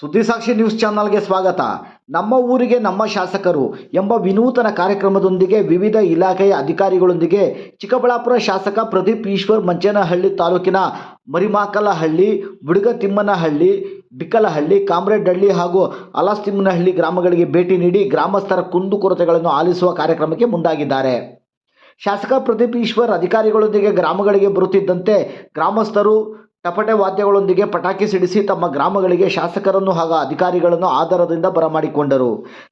ಸುದ್ದಿಸಾಕ್ಷಿ news ಚಾನಲ್ಗೆ ಸ್ವಾಗತ. ನಮ್ಮ ಊರಿಗೆ ನಮ್ಮ ಶಾಸಕರು ಎಂಬ ವಿನೂತನ ಕಾರ್ಯಕ್ರಮದೊಂದಿಗೆ ವಿವಿಧ ಇಲಾಖೆಯ ಅಧಿಕಾರಿಗಳೊಂದಿಗೆ ಚಿಕ್ಕಬಳ್ಳಾಪುರ ಶಾಸಕ ಪ್ರದೀಪ್ ಈಶ್ವರ್ ಮಂಚೇನಹಳ್ಳಿ ತಾಲೂಕಿನ ಮರಿಮಾಕಲಹಳ್ಳಿ, ಬುಡುಗತಿಮ್ಮನಹಳ್ಳಿ, ಬಿಕ್ಕಲಹಳ್ಳಿ, ಕಾಮ್ರೇಡ್ಹಳ್ಳಿ ಹಾಗೂ ಅಲಸ್ತಿಮ್ಮನಹಳ್ಳಿ ಗ್ರಾಮಗಳಿಗೆ ಭೇಟಿ ನೀಡಿ ಗ್ರಾಮಸ್ಥರ ಕುಂದುಕೊರತೆಗಳನ್ನು ಆಲಿಸುವ ಕಾರ್ಯಕ್ರಮಕ್ಕೆ ಮುಂದಾಗಿದ್ದಾರೆ. ಶಾಸಕ ಪ್ರದೀಪ್ ಈಶ್ವರ್ ಅಧಿಕಾರಿಗಳೊಂದಿಗೆ ಗ್ರಾಮಗಳಿಗೆ ಬರುತ್ತಿದ್ದಂತೆ ಗ್ರಾಮಸ್ಥರು ಟಪಟೆ ವಾದ್ಯಗಳೊಂದಿಗೆ ಪಟಾಕಿ ಸಿಡಿಸಿ ತಮ್ಮ ಗ್ರಾಮಗಳಿಗೆ ಶಾಸಕರನ್ನು ಹಾಗೂ ಅಧಿಕಾರಿಗಳನ್ನು ಆದರದಿಂದ ಬರಮಾಡಿಕೊಂಡರು.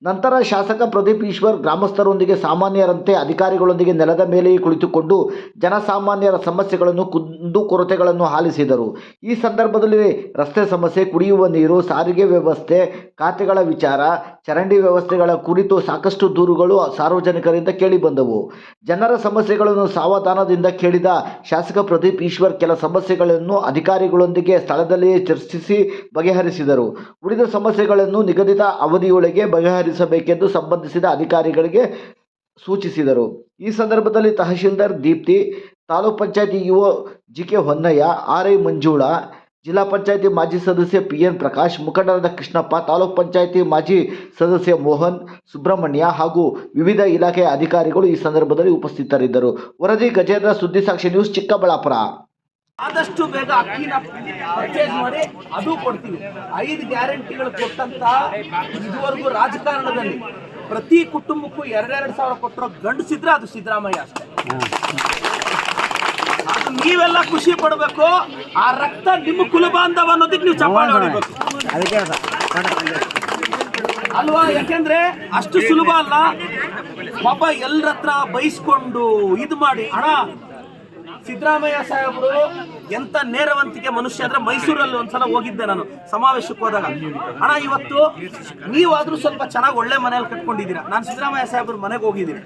ನಂತರ ಶಾಸಕ ಪ್ರದೀಪ್ ಈಶ್ವರ್ ಗ್ರಾಮಸ್ಥರೊಂದಿಗೆ ಸಾಮಾನ್ಯರಂತೆ ಅಧಿಕಾರಿಗಳೊಂದಿಗೆ ನೆಲದ ಮೇಲೆಯೇ ಕುಳಿತುಕೊಂಡು ಜನಸಾಮಾನ್ಯರ ಸಮಸ್ಯೆಗಳನ್ನು ಕುಂದುಕೊರತೆಗಳನ್ನು ಆಲಿಸಿದರು. ಈ ಸಂದರ್ಭದಲ್ಲಿ ರಸ್ತೆ ಸಮಸ್ಯೆ, ಕುಡಿಯುವ ನೀರು, ಸಾರಿಗೆ ವ್ಯವಸ್ಥೆ, ಖಾತೆಗಳ ವಿಚಾರ, ಚರಂಡಿ ವ್ಯವಸ್ಥೆಗಳ ಕುರಿತು ಸಾಕಷ್ಟು ದೂರುಗಳು ಸಾರ್ವಜನಿಕರಿಂದ ಕೇಳಿಬಂದವು. ಜನರ ಸಮಸ್ಯೆಗಳನ್ನು ಸಾವಧಾನದಿಂದ ಕೇಳಿದ ಶಾಸಕ ಪ್ರದೀಪ್ ಈಶ್ವರ್ ಕೆಲ ಸಮಸ್ಯೆಗಳನ್ನು ಅಧಿಕಾರಿಗಳೊಂದಿಗೆ ಸ್ಥಳದಲ್ಲಿಯೇ ಚರ್ಚಿಸಿ ಬಗೆಹರಿಸಿದರು. ಉಳಿದ ಸಮಸ್ಯೆಗಳನ್ನು ನಿಗದಿತ ಅವಧಿಯೊಳಗೆ ಬಗೆಹರಿಸಬೇಕೆಂದು ಸಂಬಂಧಿಸಿದ ಅಧಿಕಾರಿಗಳಿಗೆ ಸೂಚಿಸಿದರು. ಈ ಸಂದರ್ಭದಲ್ಲಿ tahsildar Deepti, taluk panchayat EO GK Honnaiah, RI Manjula, ಜಿಲ್ಲಾ ಪಂಚಾಯತಿ ಮಾಜಿ ಸದಸ್ಯ ಪಿಎನ್ ಪ್ರಕಾಶ್, ಮುಖಂಡರಾದ ಕೃಷ್ಣಪ್ಪ, ತಾಲೂಕ್ ಪಂಚಾಯತಿ ಮಾಜಿ ಸದಸ್ಯ ಮೋಹನ್, ಸುಬ್ರಹ್ಮಣ್ಯ ಹಾಗೂ ವಿವಿಧ ಇಲಾಖೆಯ ಅಧಿಕಾರಿಗಳು ಈ ಸಂದರ್ಭದಲ್ಲಿ ಉಪಸ್ಥಿತರಿದ್ದರು. ವರದಿ ಗಜೇಂದ್ರ, ಸುದ್ದಿಸಾಕ್ಷಿ ನ್ಯೂಸ್, ಚಿಕ್ಕಬಳ್ಳಾಪುರ. ಆದಷ್ಟು ಬೇಗ ಅಕ್ಕಿನ ಪರ್ಚೇಸ್ ಮಾಡಿ ಅದು ಕೊಡ್ತೀವಿ. 5 ಗ್ಯಾರಂಟಿಗಳು ಕೊಟ್ಟಂತ ಇದುವರೆಗೂ ರಾಜಕಾರಣದಲ್ಲಿ ಪ್ರತಿ ಕುಟುಂಬಕ್ಕೂ 2,000 ಕೊಟ್ಟರೋ ಗಂಡಸಿದ್ರೆ ಅದು ಸಿದ್ದರಾಮಯ್ಯ ಅಷ್ಟೇ. ಅದು ನೀವೆಲ್ಲ ಖುಷಿ ಪಡಬೇಕು. ಆ ರಕ್ತ ನಿಮ್ಮ ಕುಲಬಾಂಧವ ಅನ್ನೋದಕ್ಕೆ ನೀವು ಚಪ್ಪಾಳೆ ಹೊಡಿಬೇಕು ಅಲ್ವಾ? ಯಾಕೆಂದ್ರೆ ಅಷ್ಟು ಸುಲಭ ಅಲ್ಲ ಪಾಪ. ಎಲ್ಲರ ಹತ್ರ ಬೈಸ್ಕೊಂಡು ಇದು ಮಾಡಿ ಹಣ. ಸಿದ್ದರಾಮಯ್ಯ ಸಾಹೇಬರು ಎಂತ ನೇರವಂತಿಕೆ ಮನುಷ್ಯ ಅಂದ್ರೆ, ಮೈಸೂರಲ್ಲಿ ಒಂದ್ಸಲ ಹೋಗಿದ್ದೆ ನಾನು ಸಮಾವೇಶಕ್ಕೆ ಹೋದಾಗ. ಅಣ್ಣ ಇವತ್ತು ನೀವಾದ್ರೂ ಸ್ವಲ್ಪ ಚೆನ್ನಾಗಿ ಒಳ್ಳೆ ಮನೆಯಲ್ಲಿ ಕಟ್ಕೊಂಡಿದ್ದೀರಾ. ನಾನು ಸಿದ್ದರಾಮಯ್ಯ ಸಾಹೇಬ್ರ ಮನೆಗೆ ಹೋಗಿದ್ದೀನಿ.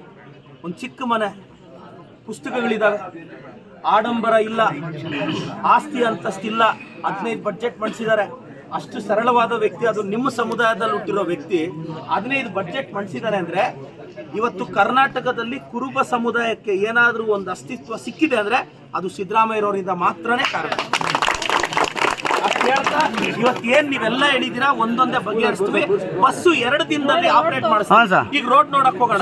ಒಂದು ಚಿಕ್ಕ ಮನೆ, ಪುಸ್ತಕಗಳಿದ್ದಾವೆ, ಆಡಂಬರ ಇಲ್ಲ, ಆಸ್ತಿ ಅಂತಸ್ತಿಲ್ಲ, 15 ಬಡ್ಜೆಟ್ ಮಾಡಿಸಿದ್ದಾರೆ. ಅಷ್ಟು ಸರಳವಾದ ವ್ಯಕ್ತಿ. ಅದು ನಿಮ್ಮ ಸಮುದಾಯದಲ್ಲಿ ಹುಟ್ಟಿರೋ ವ್ಯಕ್ತಿ 15 ಬಡ್ಜೆಟ್ ಮಾಡಿಸಿದ್ದಾರೆ ಅಂದ್ರೆ ಇವತ್ತು ಕರ್ನಾಟಕದಲ್ಲಿ ಕುರುಬ ಸಮುದಾಯಕ್ಕೆ ಏನಾದರೂ ಒಂದು ಅಸ್ತಿತ್ವ ಸಿಕ್ಕಿದೆ ಅಂದ್ರೆ ಅದು ಸಿದ್ದರಾಮಯ್ಯರವರಿಂದ ಮಾತ್ರನೇ ಕಾರಣ. ಅಷ್ಟು ಹೇಳ್ತಾ ಇವತ್ತು ಏನ್ ನೀವೆಲ್ಲ ಹೇಳಿದೀರಾ ಒಂದೊಂದೇ ಬಗೆಹರಿಸ್ತೀವಿ. ಬಸ್ಸು 2 ದಿನದಲ್ಲಿ ಆಪರೇಟ್ ಮಾಡಿಸ್ತೀವಿ. ಈಗ ರೋಡ್ ನೋಡಕ್ ಹೋಗೋಣ.